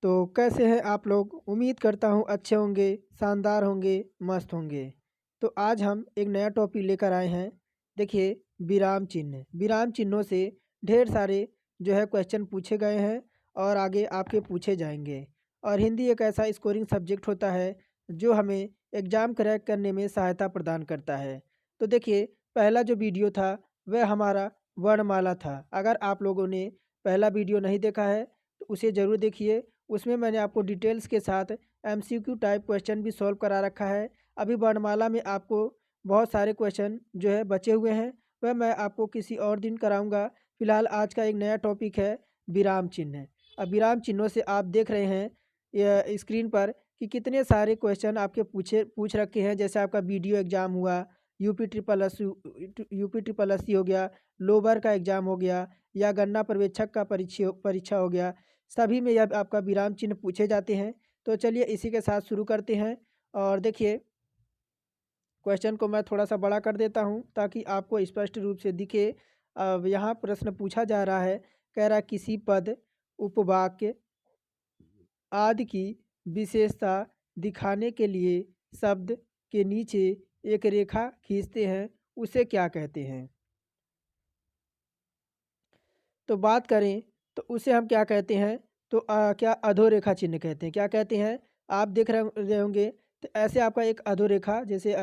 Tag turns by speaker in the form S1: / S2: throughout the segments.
S1: तो कैसे हैं आप लोग? उम्मीद करता हूँ अच्छे होंगे, शानदार होंगे, मस्त होंगे। तो आज हम एक नया टॉपिक लेकर आए हैं। देखिए, विराम चिन्ह। विराम चिन्हों से ढेर सारे जो है क्वेश्चन पूछे गए हैं और आगे आपके पूछे जाएंगे। और हिंदी एक ऐसा स्कोरिंग सब्जेक्ट होता है जो हमें एग्ज़ाम क्रैक करने में सहायता प्रदान करता है। तो देखिए, पहला जो वीडियो था वह हमारा वर्णमाला था। अगर आप लोगों ने पहला वीडियो नहीं देखा है तो उसे ज़रूर देखिए। उसमें मैंने आपको डिटेल्स के साथ एमसीक्यू टाइप क्वेश्चन भी सॉल्व करा रखा है। अभी वर्णमाला में आपको बहुत सारे क्वेश्चन जो है बचे हुए हैं, वह मैं आपको किसी और दिन कराऊंगा। फिलहाल आज का एक नया टॉपिक है विराम चिन्ह। अब विराम चिन्हों से आप देख रहे हैं यह स्क्रीन पर कि कितने सारे क्वेश्चन आपके पूछ रखे हैं। जैसे आपका वीडियो एग्ज़ाम हुआ, यूपी ट्रिपल एस सी हो गया, लोबर का एग्ज़ाम हो गया, या गन्ना पर्यवेक्षक का परीक्षा हो गया। सभी में यह आपका विराम चिन्ह पूछे जाते हैं। तो चलिए इसी के साथ शुरू करते हैं। और देखिए, क्वेश्चन को मैं थोड़ा सा बड़ा कर देता हूं ताकि आपको स्पष्ट रूप से दिखे। अब यहाँ प्रश्न पूछा जा रहा है, कह रहा है किसी पद, उपवाक्य आदि की विशेषता दिखाने के लिए शब्द के नीचे एक रेखा खींचते हैं, उसे क्या कहते हैं? तो बात करें तो उसे हम क्या कहते हैं? तो क्या अधोरेखा चिन्ह कहते हैं। क्या कहते हैं? आप देख रहे होंगे तो ऐसे आपका एक अधोरेखा, जैसे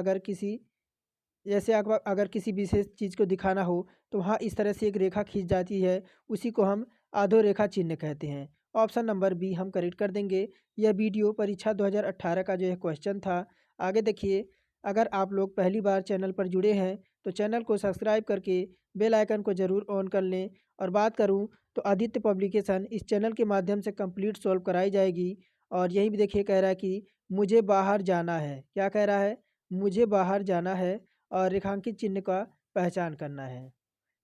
S1: आप अगर किसी विशेष चीज़ को दिखाना हो तो वहाँ इस तरह से एक रेखा खींच जाती है, उसी को हम अधोरेखा चिन्ह कहते हैं। ऑप्शन नंबर बी हम करेक्ट कर देंगे। यह वीडियो परीक्षा 2018 का जो है क्वेश्चन था। आगे देखिए, अगर आप लोग पहली बार चैनल पर जुड़े हैं तो चैनल को सब्सक्राइब करके बेल आइकन को ज़रूर ऑन कर लें। और बात करूं तो आदित्य पब्लिकेशन इस चैनल के माध्यम से कंप्लीट सॉल्व कराई जाएगी। और यही भी देखिए, कह रहा है कि मुझे बाहर जाना है। क्या कह रहा है? मुझे बाहर जाना है और रेखांकित चिन्ह का पहचान करना है।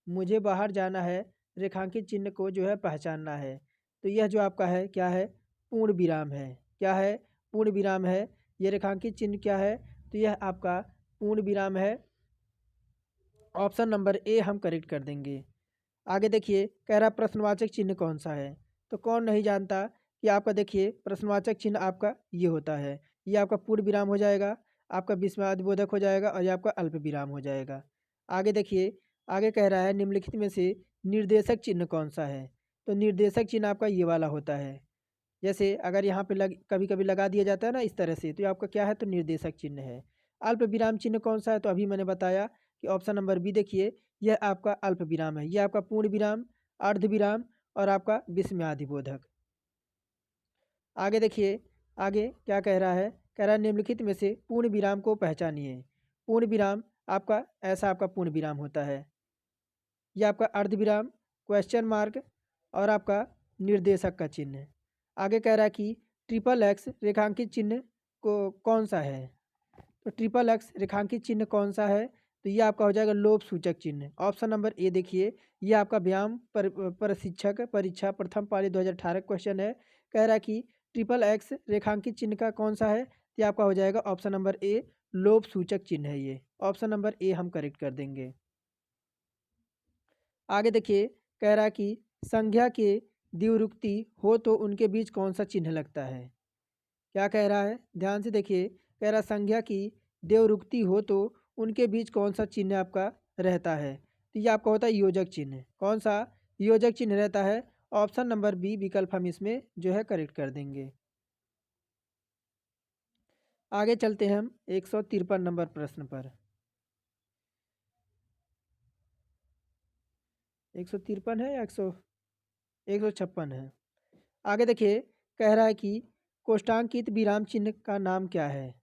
S1: मुझे बाहर जाना है, रेखांकित चिन्ह को जो है पहचानना है। तो यह जो आपका है क्या है? पूर्ण विराम है। क्या है? पूर्ण विराम है। ये रेखांकित चिन्ह क्या है? तो यह आपका पूर्ण विराम है। ऑप्शन नंबर ए हम करेक्ट कर देंगे। आगे देखिए, कह रहा प्रश्नवाचक चिन्ह कौन सा है? तो कौन नहीं जानता कि आपका देखिए प्रश्नवाचक चिन्ह आपका ये होता है। ये आपका पूर्ण विराम हो जाएगा, आपका विस्मयादिबोधक हो जाएगा और ये आपका अल्प विराम हो जाएगा। आगे देखिए, आगे कह रहा है निम्नलिखित में से निर्देशक चिन्ह कौन सा है? तो निर्देशक चिन्ह आपका ये वाला होता है। जैसे अगर यहाँ पे कभी कभी लगा दिया जाता है ना इस तरह से, तो ये आपका क्या है? तो निर्देशक चिन्ह है। अल्प विराम चिन्ह कौन सा है? तो अभी मैंने बताया कि ऑप्शन नंबर बी देखिए, यह आपका अल्प विराम है। यह आपका पूर्ण विराम, अर्ध विराम और आपका विस्मयादिबोधक। आगे देखिए, आगे क्या कह रहा है? कह रहा है निम्नलिखित में से पूर्ण विराम को पहचानिए। पूर्ण विराम आपका ऐसा आपका पूर्ण विराम होता है। यह आपका अर्ध विराम, क्वेश्चन मार्क और आपका निर्देशक का चिन्ह। आगे कह रहा है कि ट्रिपल एक्स रेखांकित चिन्ह को कौन सा है? तो ट्रिपल एक्स रेखांकित चिन्ह कौन सा है? तो ये आपका हो जाएगा लोभ सूचक चिन्ह। ऑप्शन नंबर ए देखिए, ये आपका व्यायाम प्रशिक्षक परीक्षा प्रथम पाली 2018 क्वेश्चन है। कह रहा है कि ट्रिपल एक्स रेखांकित चिन्ह का कौन सा है? तो ये आपका हो जाएगा ऑप्शन नंबर ए, लोभ सूचक चिन्ह है ये। ऑप्शन नंबर ए हम करेक्ट कर देंगे। आगे देखिए, कह रहा है कि संज्ञा के द्विरुक्ति हो तो उनके बीच कौन सा चिन्ह लगता है? क्या कह रहा है? ध्यान से देखिए, कह रहा संज्ञा की देवरुक्ति हो तो उनके बीच कौन सा चिन्ह आपका रहता है? तो ये आपका होता है योजक चिन्ह। कौन सा योजक चिन्ह रहता है? ऑप्शन नंबर बी विकल्प हम इसमें जो है करेक्ट कर देंगे। आगे चलते हैं हम 153 नंबर प्रश्न पर। 153 है या 156 है? आगे देखिए, कह रहा है कि कोष्टांकित विराम चिन्ह का नाम क्या है?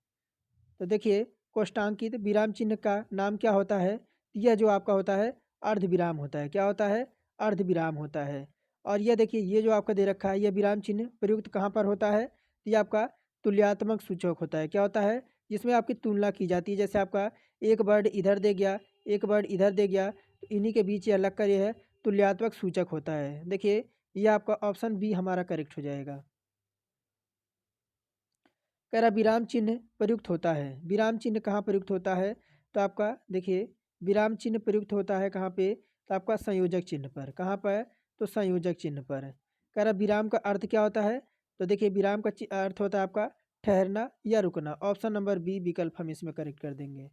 S1: तो देखिए, कोष्टांकित विराम चिन्ह का नाम क्या होता है? यह जो आपका होता है अर्ध विराम होता है। क्या होता है? अर्ध विराम होता है। और यह देखिए, ये जो आपका दे रखा है, यह विराम चिन्ह प्रयुक्त कहाँ पर होता है? तो ये आपका तुल्यात्मक सूचक होता है। क्या होता है? जिसमें आपकी तुलना की जाती है। जैसे आपका एक वर्ड इधर दे गया, एक वर्ड इधर दे गया, तो इन्हीं के बीच ये अलग कर ये है तुल्यात्मक सूचक होता है। देखिए, ये आपका ऑप्शन बी हमारा करेक्ट हो जाएगा। कह रहा विराम चिन्ह प्रयुक्त होता है। विराम चिन्ह कहाँ प्रयुक्त होता है? तो आपका देखिए, विराम चिन्ह प्रयुक्त होता है कहाँ पे? तो आपका संयोजक चिन्ह पर। कहाँ पर? तो संयोजक चिन्ह पर। कह रहा विराम का अर्थ क्या होता है? तो देखिए विराम का अर्थ होता है आपका ठहरना या रुकना। ऑप्शन नंबर बी विकल्प हम इसमें करेक्ट कर देंगे।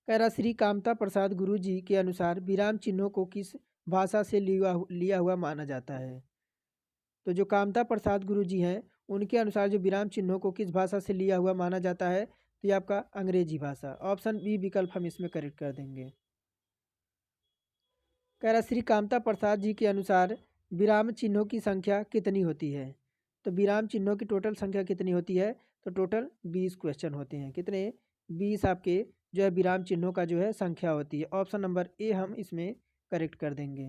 S1: कह रहा श्री कामता प्रसाद गुरु जी के अनुसार विराम चिन्हों को किस भाषा से लिया हुआ माना जाता है। तो जो कामता प्रसाद गुरु जी हैं उनके अनुसार जो विराम चिन्हों को किस भाषा से लिया हुआ माना जाता है, तो ये आपका अंग्रेजी भाषा। ऑप्शन बी विकल्प हम इसमें करेक्ट कर देंगे। कह रहा श्री कामता प्रसाद जी के अनुसार विराम चिन्हों की संख्या कितनी होती है। तो विराम चिन्हों की टोटल संख्या कितनी होती है, तो टोटल 20 क्वेश्चन होते हैं। कितने, 20 आपके जो है विराम चिन्हों का जो है संख्या होती है। ऑप्शन नंबर ए हम इसमें करेक्ट कर देंगे।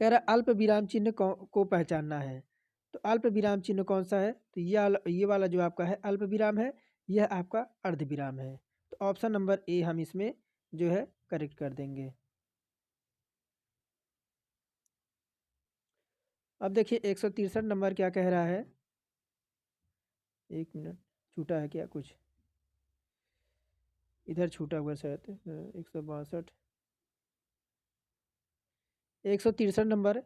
S1: कह रहा अल्प विराम चिन्ह को पहचानना है। तो अल्प विराम चिन्ह कौन सा है, तो ये वाला जो आपका है अल्प विराम है, यह आपका अर्ध विराम है। तो ऑप्शन नंबर ए हम इसमें जो है करेक्ट कर देंगे। अब देखिए 163 नंबर क्या कह रहा है। एक मिनट, छूटा है क्या कुछ, इधर छूटा हुआ शायद। 162, 163 नंबर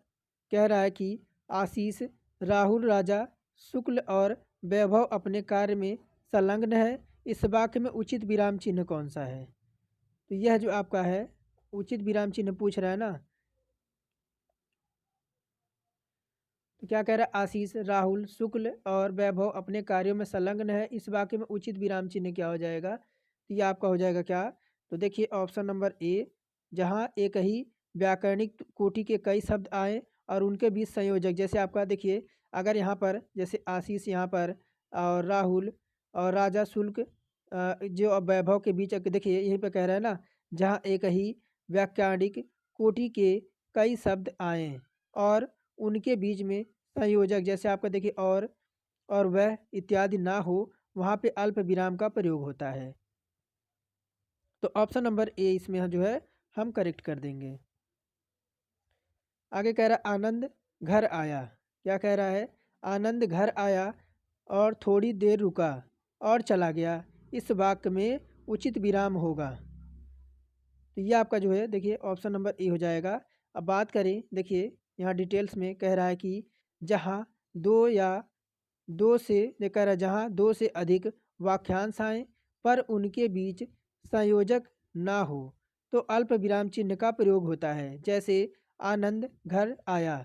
S1: कह रहा है कि आशीष, राहुल, राजा, शुक्ल और वैभव अपने कार्य में संलग्न है। इस वाक्य में उचित विराम चिन्ह कौन सा है। तो यह जो आपका है उचित विराम चिन्ह पूछ रहा है ना। तो क्या कह रहा है, आशीष, राहुल, शुक्ल और वैभव अपने कार्यों में संलग्न है। इस वाक्य में उचित विराम चिन्ह क्या हो जाएगा, तो ये आपका हो जाएगा क्या। तो देखिए ऑप्शन नंबर ए, जहाँ एक ही व्याकरणिक कोटि के कई शब्द आए और उनके बीच संयोजक, जैसे आपका देखिए अगर यहाँ पर जैसे आशीष यहाँ पर और राहुल और राजा, शुल्क जो अब वैभव के बीच देखिए यहीं पर कह रहा है ना, जहाँ एक ही व्याकरणिक कोटि के कई शब्द आए और उनके बीच में संयोजक, जैसे आपका देखिए और वह इत्यादि ना हो, वहाँ पे अल्प विराम का प्रयोग होता है। तो ऑप्शन नंबर ए इसमें जो है हम करेक्ट कर देंगे। आगे कह रहा है आनंद घर आया। क्या कह रहा है, आनंद घर आया और थोड़ी देर रुका और चला गया। इस वाक्य में उचित विराम होगा। तो ये आपका जो है देखिए ऑप्शन नंबर ए हो जाएगा। अब बात करें, देखिए यहाँ डिटेल्स में कह रहा है कि जहाँ दो या दो से कह रहा है जहाँ दो से अधिक वाक्यांश आएँ पर उनके बीच संयोजक ना हो तो अल्प विराम चिन्ह का प्रयोग होता है। जैसे आनंद घर आया,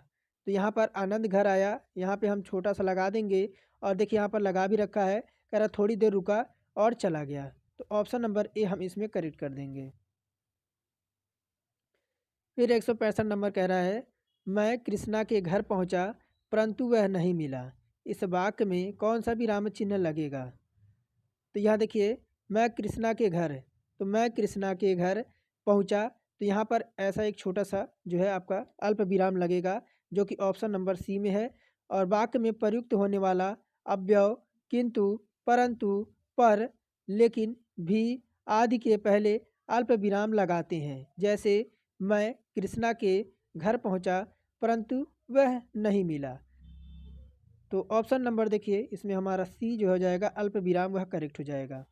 S1: तो यहाँ पर आनंद घर आया, यहाँ पे हम छोटा सा लगा देंगे और देखिए यहाँ पर लगा भी रखा है, कह रहा थोड़ी देर रुका और चला गया। तो ऑप्शन नंबर ए हम इसमें करेक्ट कर देंगे। फिर 165 नंबर कह रहा है मैं कृष्णा के घर पहुंचा परंतु वह नहीं मिला। इस वाक्य में कौन सा विराम चिन्ह लगेगा। तो यहाँ देखिए मैं कृष्णा के घर, तो मैं कृष्णा के घर पहुंचा, तो यहाँ पर ऐसा एक छोटा सा जो है आपका अल्प विराम लगेगा जो कि ऑप्शन नंबर सी में है। और वाक्य में प्रयुक्त होने वाला अव्यय किंतु, परंतु, पर, लेकिन, भी आदि के पहले अल्प विराम लगाते हैं। जैसे मैं कृष्णा के घर पहुंचा परंतु वह नहीं मिला। तो ऑप्शन नंबर देखिए इसमें हमारा सी जो हो जाएगा अल्प विराम, वह करेक्ट हो जाएगा।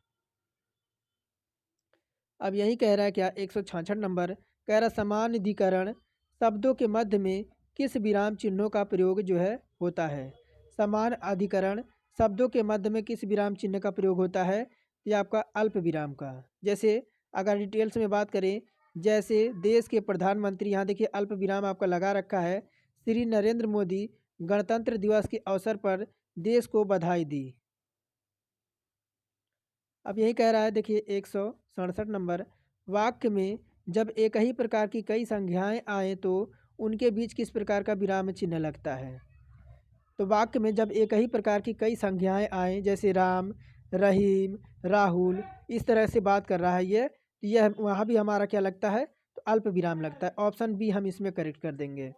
S1: अब यही कह रहा है क्या 166 नंबर कह रहा समान अधिकरण शब्दों के मध्य में किस विराम चिन्हों का प्रयोग जो है होता है। समान अधिकरण शब्दों के मध्य में किस विराम चिन्ह का प्रयोग होता है, ये आपका अल्प विराम का। जैसे अगर डिटेल्स में बात करें, जैसे देश के प्रधानमंत्री, यहाँ देखिए अल्प विराम आपका लगा रखा है, श्री नरेंद्र मोदी गणतंत्र दिवस के अवसर पर देश को बधाई दी। अब यही कह रहा है देखिए 167 नंबर वाक्य में जब एक ही प्रकार की कई संज्ञाएं आए तो उनके बीच किस प्रकार का विराम चिन्ह लगता है। तो वाक्य में जब एक ही प्रकार की कई संज्ञाएं आए जैसे राम, रहीम, राहुल, इस तरह से बात कर रहा है ये, तो यह वहाँ भी हमारा क्या लगता है, तो अल्प विराम लगता है। ऑप्शन बी हम इसमें करेक्ट कर देंगे।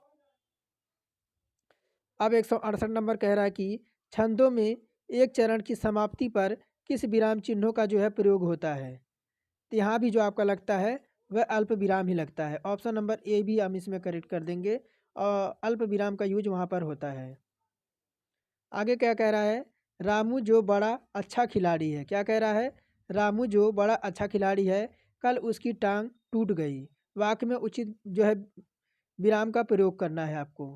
S1: अब 168 नंबर कह रहा है कि छंदों में एक चरण की समाप्ति पर किस विराम चिन्हों का जो है प्रयोग होता है। तो यहाँ भी जो आपका लगता है वह अल्प विराम ही लगता है। ऑप्शन नंबर ए भी हम इसमें करेक्ट कर देंगे और अल्प विराम का यूज वहाँ पर होता है। आगे क्या कह रहा है, रामू जो बड़ा अच्छा खिलाड़ी है। क्या कह रहा है, रामू जो बड़ा अच्छा खिलाड़ी है कल उसकी टांग टूट गई। वाक्य में उचित जो है विराम का प्रयोग करना है आपको।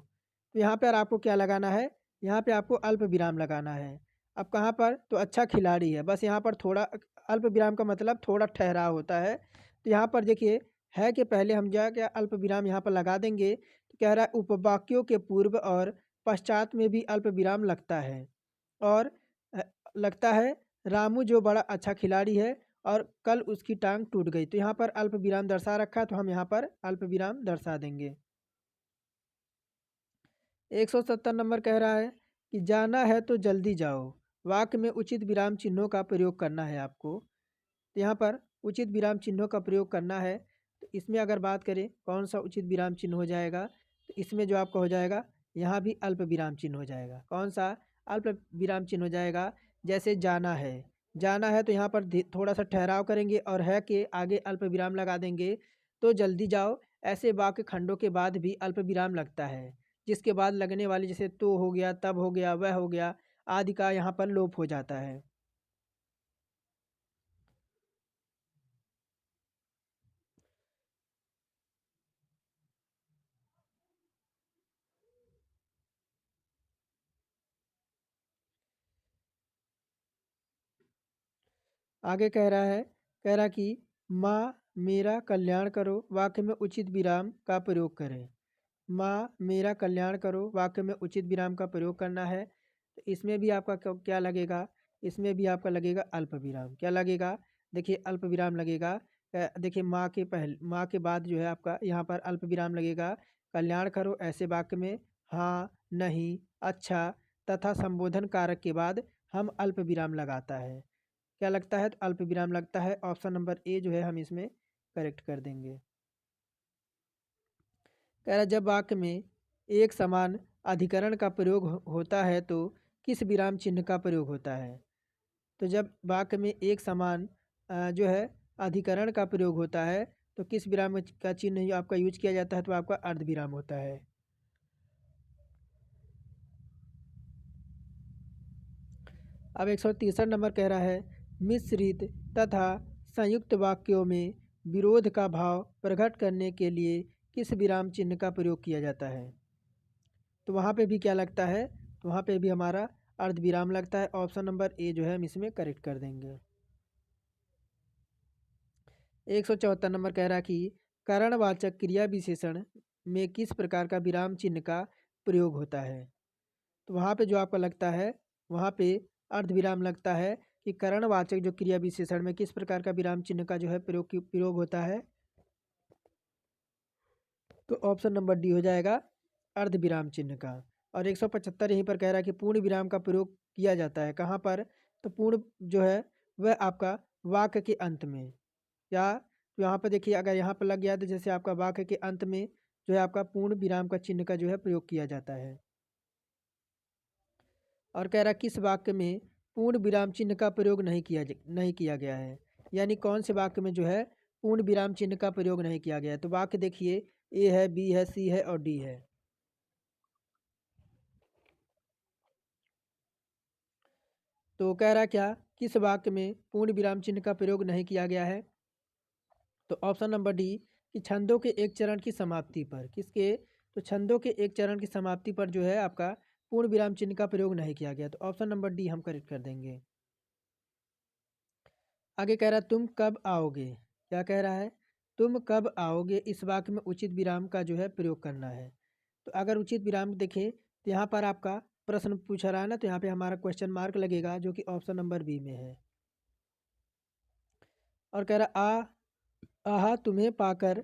S1: तो यहाँ पर आपको क्या लगाना है, यहाँ पे आपको अल्प विराम लगाना है। अब कहाँ पर, तो अच्छा खिलाड़ी है, बस यहाँ पर थोड़ा अल्प विराम का मतलब थोड़ा ठहराव होता है। तो यहाँ पर देखिए है कि पहले हम जाके अल्प विराम यहाँ पर लगा देंगे। तो कह रहा है उपवाक्यों के पूर्व और पश्चात में भी अल्प विराम लगता है। और अ, लगता है रामू जो बड़ा अच्छा खिलाड़ी है और कल उसकी टांग टूट गई। तो यहाँ पर अल्प विराम दर्शा रखा है, तो हम यहाँ पर अल्प विराम दर्शा देंगे। 170 नंबर कह रहा है कि जाना है तो जल्दी जाओ, वाक्य में उचित विराम चिन्हों का प्रयोग करना है आपको। तो यहाँ पर उचित विराम चिन्हों का प्रयोग करना है। तो इसमें अगर बात करें कौन सा उचित विराम चिन्ह हो जाएगा, तो इसमें जो आपका हो जाएगा यहाँ भी अल्प विराम चिन्ह हो जाएगा। कौन सा अल्प विराम चिन्ह हो जाएगा, जैसे जाना है, जाना है तो यहाँ पर थोड़ा सा ठहराव करेंगे और है के आगे अल्प विराम लगा देंगे। तो जल्दी जाओ ऐसे वाक्य खंडों के बाद भी अल्प विराम लगता है, जिसके बाद लगने वाली जैसे तो हो गया, तब हो गया, वह हो गया आदि का यहाँ पर लोप हो जाता है। आगे कह रहा है, कह रहा कि माँ मेरा कल्याण करो, वाक्य में उचित विराम का प्रयोग करें। माँ मेरा कल्याण करो, वाक्य में उचित विराम का प्रयोग करना है। तो इसमें भी आपका क्या लगेगा, इसमें भी आपका लगेगा अल्प विराम। क्या लगेगा, देखिए अल्प विराम लगेगा। देखिए माँ के बाद जो है आपका यहाँ पर अल्प विराम लगेगा। कल्याण करो ऐसे वाक्य में हाँ, नहीं, अच्छा तथा संबोधन कारक के बाद हम अल्प विराम लगाता है। क्या लगता है, तो अल्प विराम लगता है। ऑप्शन नंबर ए जो है हम इसमें करेक्ट कर देंगे। कह रहा जब वाक्य में एक समान अधिकरण का प्रयोग होता है तो किस विराम चिन्ह का प्रयोग होता है। तो जब वाक्य में एक समान जो है अधिकरण का प्रयोग होता है तो किस विराम का चिन्ह आपका यूज किया जाता है, तो आपका अर्ध विराम होता है। अब 163 नंबर कह रहा है मिश्रित तथा संयुक्त वाक्यों में विरोध का भाव प्रकट करने के लिए किस विराम चिन्ह का प्रयोग किया जाता है। तो वहाँ पे भी क्या लगता है, तो वहाँ पे भी हमारा अर्ध विराम लगता है। ऑप्शन नंबर ए जो है हम इसमें करेक्ट कर देंगे। 174 नंबर कह रहा कि करणवाचक क्रिया विशेषण में किस प्रकार का विराम चिन्ह का प्रयोग होता है। तो वहाँ पे जो आपका लगता है वहाँ पे अर्ध विराम लगता है कि करणवाचक जो क्रिया विशेषण में किस प्रकार का विराम चिन्ह का जो है प्रयोग होता है। तो ऑप्शन नंबर डी हो जाएगा अर्ध विराम चिन्ह का। और 175 यहीं पर कह रहा है कि पूर्ण विराम का प्रयोग किया जाता है कहाँ पर, तो पूर्ण जो है वह आपका वाक्य के अंत में। या तो यहाँ पर देखिए अगर यहाँ पर लग गया तो जैसे आपका वाक्य के अंत में जो है आपका पूर्ण विराम का चिन्ह का जो है प्रयोग किया जाता है। और कह रहा किस वाक्य में पूर्ण विराम चिन्ह का प्रयोग नहीं किया गया है, यानी कौन से वाक्य में जो है पूर्ण विराम चिन्ह का प्रयोग नहीं किया गया है। तो वाक्य देखिए ए है, बी है, सी है और डी है। तो कह रहा क्या, किस वाक्य में पूर्ण विराम चिन्ह का प्रयोग नहीं किया गया है। तो ऑप्शन नंबर डी कि छंदों के एक चरण की समाप्ति पर, किसके, तो छंदों के एक चरण की समाप्ति पर जो है आपका पूर्ण विराम चिन्ह का प्रयोग नहीं किया गया। तो ऑप्शन नंबर डी हम करेक्ट कर देंगे। आगे कह रहा है तुम कब आओगे। क्या कह रहा है, तुम कब आओगे, इस वाक्य में उचित विराम का जो है प्रयोग करना है। तो अगर उचित विराम देखें तो यहाँ पर आपका प्रश्न पूछा रहा है ना, तो यहाँ पे हमारा क्वेश्चन मार्क लगेगा जो कि ऑप्शन नंबर बी में है। और कह रहा आहा तुम्हें पाकर,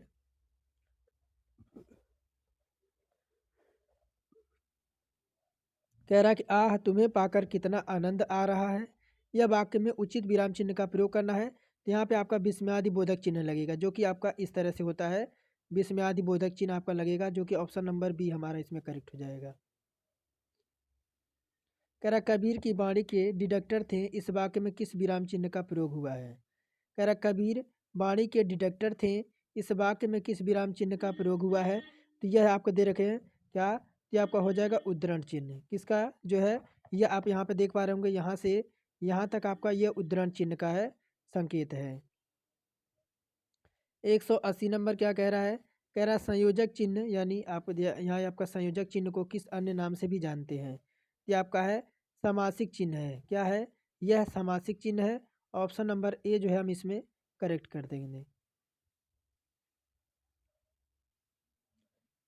S1: कह रहा कि आह तुम्हें पाकर कितना आनंद आ रहा है। यह वाक्य में उचित विराम चिन्ह का प्रयोग करना है। तो यहाँ पे आपका विस्मयादि बोधक चिन्ह लगेगा जो कि आपका इस तरह से होता है। विस्मयादि बोधक चिन्ह आपका लगेगा जो कि ऑप्शन नंबर बी हमारा इसमें करेक्ट हो जाएगा। कह रहा कबीर की वाणी के डिडक्टर थे, इस वाक्य में किस विराम चिन्ह का प्रयोग हुआ है। कह रहा कबीर वाणी के डिडक्टर थे, इस वाक्य में किस विराम चिन्ह का प्रयोग हुआ है। तो यह आपको दे रखे हैं क्या, ये आपका हो जाएगा उद्धरण चिन्ह। किसका जो है, यह आप यहाँ पे देख पा रहे होंगे, यहाँ से यहाँ तक आपका यह उद्धरण चिन्ह का है संकेत है। 180 नंबर क्या कह रहा है कह रहा है संयोजक चिन्ह यानी आप यहाँ आपका संयोजक चिन्ह को किस अन्य नाम से भी जानते हैं। ये आपका है समासिक चिन्ह है। क्या है? यह समासिक चिन्ह है। ऑप्शन नंबर ए जो है हम इसमें करेक्ट कर देंगे।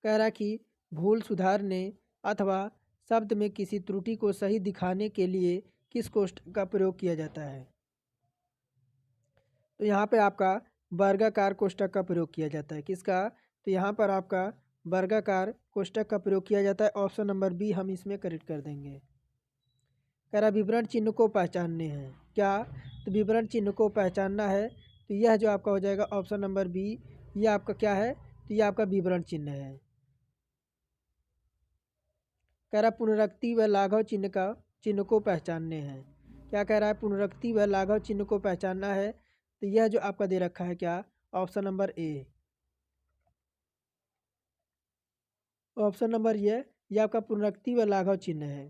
S1: कह रहा कि भूल सुधारने अथवा शब्द में किसी त्रुटि को सही दिखाने के लिए किस कोष्ठक का प्रयोग किया जाता है। तो यहाँ पे आपका वर्गाकार कोष्ठक का प्रयोग किया जाता है। किसका? तो यहाँ पर आपका वर्गाकार कोष्ठक का प्रयोग किया जाता है। ऑप्शन नंबर बी हम इसमें करेक्ट कर देंगे। कह रहा विवरण चिन्ह को पहचानने हैं। क्या? तो विवरण चिन्ह को पहचानना है तो यह जो आपका हो जाएगा ऑप्शन नंबर बी। ये आपका क्या है? तो ये आपका विवरण चिन्ह है। कह रहा पुनरुक्ति व लाघव चिन्ह को पहचानने हैं। क्या कह रहा है? पुनरुक्ति व लाघव चिन्ह को पहचानना है तो यह जो आपका दे रखा है क्या? Option number A. Option number ये आपका पुनरुक्ति व लाघव चिन्ह है।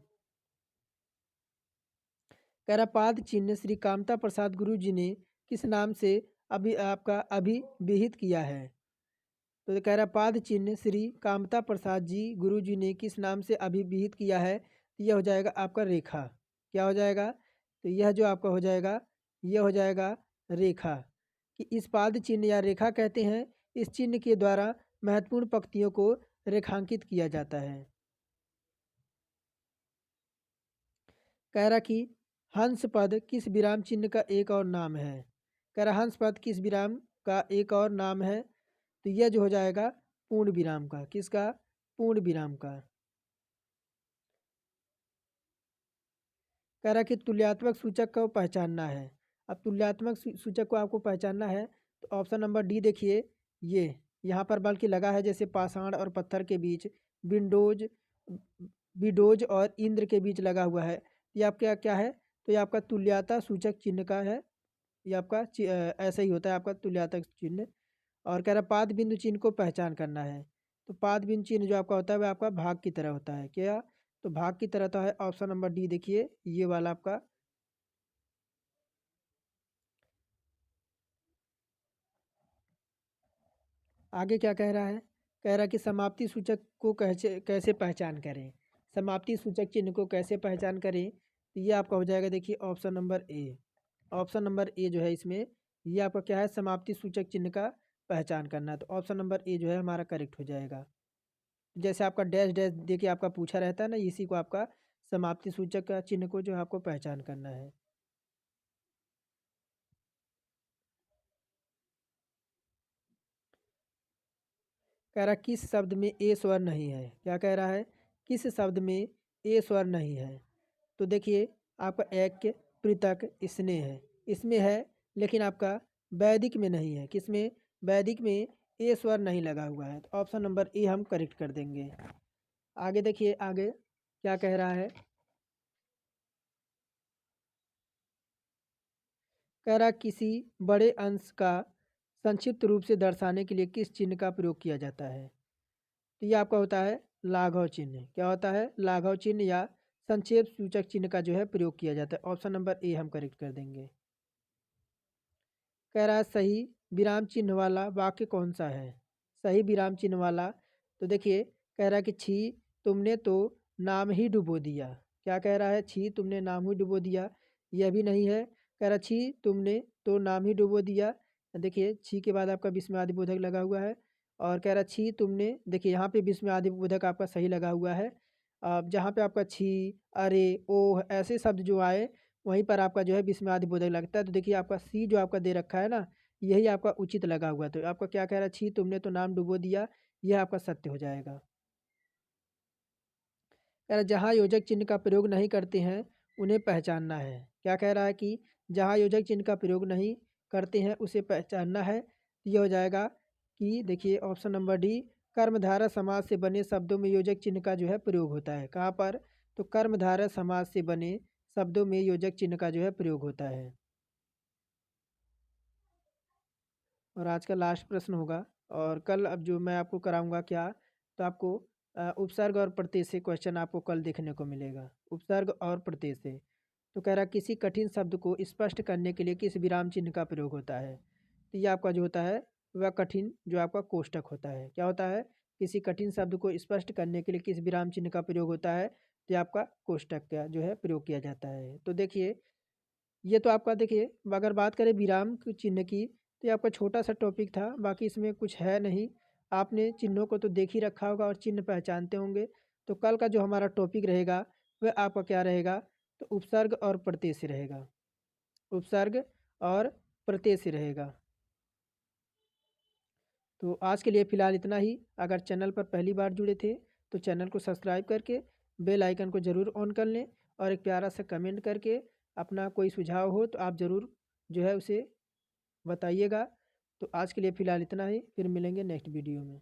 S1: कह रहा पाद चिन्ह श्री कामता प्रसाद गुरु जी ने किस नाम से अभिविहित किया है। तो कह रहा पाद चिन्ह श्री कामता प्रसाद जी गुरु जी ने किस नाम से अभिविहित किया है। तो यह हो जाएगा आपका रेखा। क्या हो जाएगा? तो यह जो आपका हो जाएगा यह हो जाएगा रेखा। कि इस पाद चिन्ह या रेखा कहते हैं इस चिन्ह के द्वारा महत्वपूर्ण पंक्तियों को रेखांकित किया जाता है। कह रहा कि हंस पद किस विराम चिन्ह का एक और नाम है। कह रहा हंस पद किस विराम का एक और नाम है। तो यह जो हो जाएगा पूर्ण विराम का। किसका? पूर्ण विराम का। कह रहा कि तुल्यात्मक सूचक को पहचानना है। अब तुल्यात्मक सूचक को आपको पहचानना है तो ऑप्शन नंबर डी देखिए। ये यहाँ पर बल्कि लगा है जैसे पाषाण और पत्थर के बीच विंडोज विडोज और इंद्र के बीच लगा हुआ है। ये आपका क्या है? तो ये आपका तुल्यता सूचक चिन्ह का है। ये आपका ऐसा ही होता है आपका तुल्यता चिन्ह। और कह रहा पाद बिंदु चिन्ह को पहचान करना है। तो पाद बिंदु चिन्ह जो आपका होता है वह आपका भाग की तरह होता है। क्या? तो भाग की तरह तो है ऑप्शन नंबर डी देखिए ये वाला आपका। आगे क्या कह रहा है? कह रहा है कि समाप्ति सूचक को कैसे कैसे पहचान करें। समाप्ति सूचक चिन्ह को कैसे पहचान करें तो ये आपका हो जाएगा देखिए option number A. Option number A जो है इसमें ये आपका क्या है? समाप्ति सूचक चिन्ह का पहचान करना है। तो ऑप्शन नंबर ए जो है हमारा करेक्ट हो जाएगा। जैसे आपका डैश डैश देखिए आपका पूछा रहता है ना, इसी को आपका समाप्ति सूचक का चिन्ह को जो आपको पहचान करना है। कह रहा किस शब्द में ए स्वर नहीं है। क्या कह रहा है? किस शब्द में ए स्वर नहीं है। तो देखिए आपका ऐक्य पृथक स्नेह है इसमें है लेकिन आपका वैदिक में नहीं है। किसमें? वैदिक में ए स्वर नहीं लगा हुआ है। तो ऑप्शन नंबर ए हम करेक्ट कर देंगे। आगे देखिए आगे क्या कह रहा है? कह रहा किसी बड़े अंश का संक्षिप्त रूप से दर्शाने के लिए किस चिन्ह का प्रयोग किया जाता है। तो ये आपका होता है लाघव चिन्ह। क्या होता है? लाघव चिन्ह या संक्षेप सूचक चिन्ह का जो है प्रयोग किया जाता है। ऑप्शन नंबर ए हम करेक्ट कर देंगे। कह रहा है सही विराम चिन्ह वाला वाक्य कौन सा है। सही विराम चिन्ह वाला तो देखिए कह रहा है कि छी तुमने तो नाम ही डुबो दिया। क्या कह रहा है? छी तुमने नाम ही डुबो दिया। यह भी नहीं है। कह रहा छी तुमने तो नाम ही डुबो दिया। देखिए छी के बाद आपका विस्मयादि बोधक लगा हुआ है। और कह रहा छी तुमने देखिए यहाँ पे विस्मयादि बोधक आपका सही लगा हुआ है। अब जहाँ पे आपका छी अरे ओह ऐसे शब्द जो आए वहीं पर आपका जो है विस्मयादि बोधक लगता है। तो देखिए आपका सी जो आपका दे रखा है ना यही आपका उचित लगा हुआ है। तो आपका क्या कह रहा है? छी तुमने तो नाम डुबो दिया। यह आपका सत्य हो जाएगा। कह रहा है जहाँ योजक चिन्ह का प्रयोग नहीं करते हैं उन्हें पहचानना है। क्या कह रहा है? कि जहाँ योजक चिन्ह का प्रयोग नहीं करते हैं उसे पहचानना है। तो ये हो जाएगा कि देखिए ऑप्शन नंबर डी कर्मधारय समास से बने शब्दों में योजक चिन्ह का जो है प्रयोग होता है। कहाँ पर? तो कर्मधारय समास से बने शब्दों में योजक चिन्ह का जो है प्रयोग होता है। और आज का लास्ट प्रश्न होगा। और कल अब जो मैं आपको कराऊंगा क्या, तो आपको उपसर्ग और प्रत्यय से क्वेश्चन आपको कल देखने को मिलेगा। उपसर्ग और प्रत्यय से। तो कह रहा किसी कठिन शब्द को स्पष्ट करने के लिए किस विराम चिन्ह का प्रयोग होता है। तो ये आपका जो होता है व कठिन जो आपका कोष्टक होता है। क्या होता है? किसी कठिन शब्द को स्पष्ट करने के लिए किस विराम चिन्ह का प्रयोग होता है? तो ये आपका कोष्टक का जो है प्रयोग किया जाता है। तो देखिए, ये तो आपका देखिए, अगर बात करें विराम के चिन्ह की, तो ये आपका छोटा सा टॉपिक था, बाकी इसमें कुछ है नहीं। आपने चिन्हों को तो देख ही रखा होगा और चिन्ह पहचानते होंगे। तो कल का जो हमारा टॉपिक रहेगा वह आपका क्या रहेगा? तो उपसर्ग और प्रत्यय से रहेगा। उपसर्ग और प्रत्यय से रहेगा। तो आज के लिए फ़िलहाल इतना ही। अगर चैनल पर पहली बार जुड़े थे तो चैनल को सब्सक्राइब करके बेल आइकन को ज़रूर ऑन कर लें और एक प्यारा सा कमेंट करके अपना कोई सुझाव हो तो आप ज़रूर जो है उसे बताइएगा। तो आज के लिए फ़िलहाल इतना ही, फिर मिलेंगे नेक्स्ट वीडियो में।